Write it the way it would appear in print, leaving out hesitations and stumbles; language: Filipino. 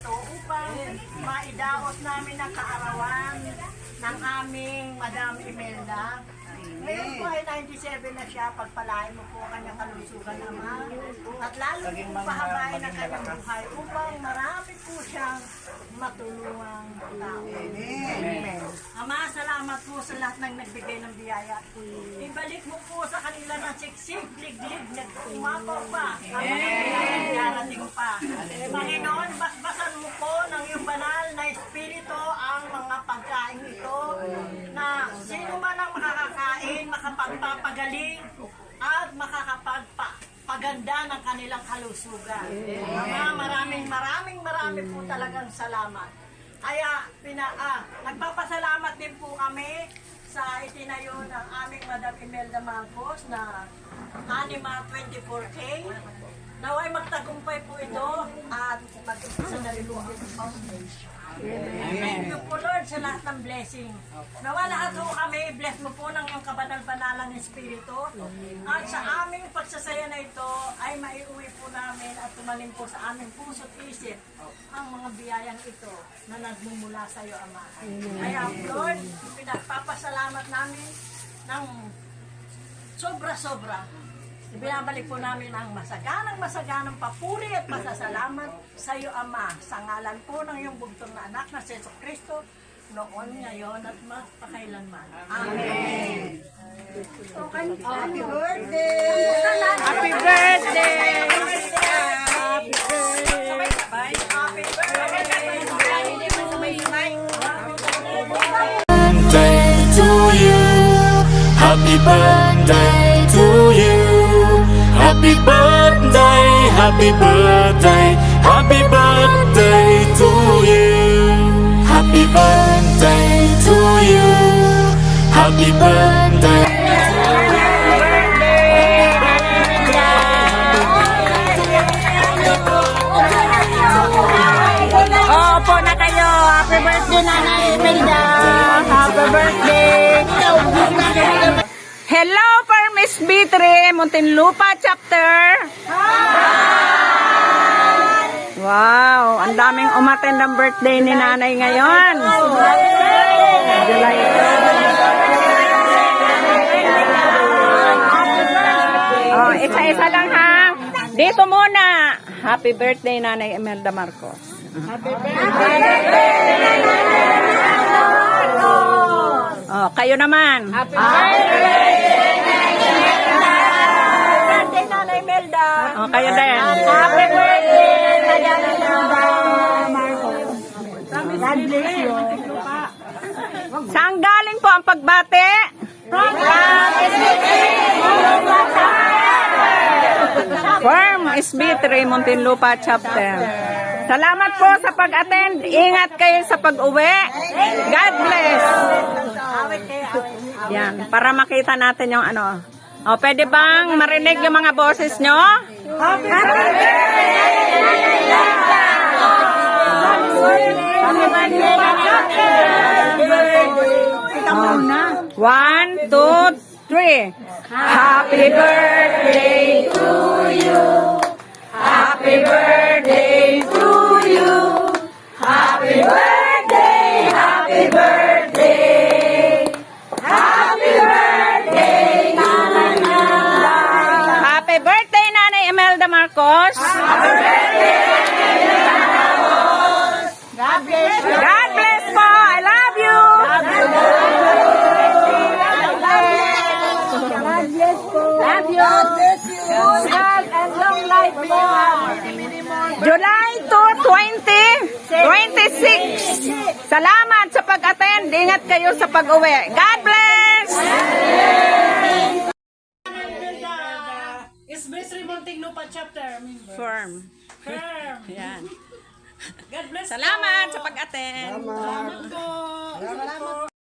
upang maidaos namin ang kaarawan ng aming Madam Imelda. Ngayon po ay 97 na siya, pagpalain mo po ang kanyang kalusugan, Ama. At lalo po pahabain ang kanyang buhay upang marami po siyang matulungang tao. Amen. Ama, salamat po sa lahat ng nagbigay ng biyaya. Ibalik mo po sa kanila na siksik, liglig, umapaw pa. Amen. Darating pa. Panginoon, basbasan mo po ng iyong banal na espiritu ang mga pagkain ito na sino man ang makakakain, makapagpapagaling at makakapagpaganda ng kanilang kalusugan. Ama, marami po talagang salamat. Kaya nagpapasalamat din po kami sa itinayo ng aming Madam Imelda Marcos na Anima 24K. Naway magtagumpay po ito at mag-isa na rin po ang foundation. Thank you po Lord sa lahat ng blessing. Nawa lahat po kami, bless mo po ng iyong kabanal-banalang Espiritu. At sa aming pagsasaya na ito ay maiuwi po namin at tumalim po sa aming puso't isip ang mga biyayang ito na nagmumula sa iyo, Ama. Kaya Lord, pinagpapasalamat namin ng sobra-sobra. Ibinabalik po namin ang masaganang papuri at pasasalamat sa iyo, Ama, sa ngalan po ng iyong bugtong na anak na si Jesucristo, noon, ngayon, at magpakailanman. Amen. Happy birthday! Happy birthday! Happy birthday to you. Happy birthday, happy birthday, happy birthday to you. Happy birthday to you. Happy birthday. Opo na kayo. Happy birthday, Nanay Imelda. Happy birthday. Hello, Miss B3, Muntinlupa Chapter. Wow, ang daming umattend ng birthday ni Nanay ngayon. July 2. Oh, isa-isa lang ha. Dito muna. Happy birthday, Nanay Imelda Marcos. Happy birthday. Oh, kayo naman. Happy birthday, Nanay Imelda. Oh, kayo din. Happy birthday, Nanay Imelda Marcos. God bless you. Saan galing po ang pagbate? From SB3 Muntinlupa Chapter. Salamat po sa pag-attend. Ingat kayo sa pag-uwi. God bless. Yan, para makita natin yung ano. O, pwede bang marinig yung mga boses nyo? Happy birthday! One, two, three. Happy birthday to you. Happy birthday to you. Happy birthday, happy birthday. Happy birthday, Nanay Imelda. Happy birthday, Nanay Imelda Marcos. Happy birthday, Nanay Imelda Marcos. God bless you. God bless po. I love you. God bless po. Love you. Good health and long life po. July 2, 2026. Salamat sa pag-attend. Ingat kayo sa pag-uwi. God bless! SB3 Muntinlupa Chapter. Firm. Yan. God bless. Salamat sa pag-attend. Salamat po.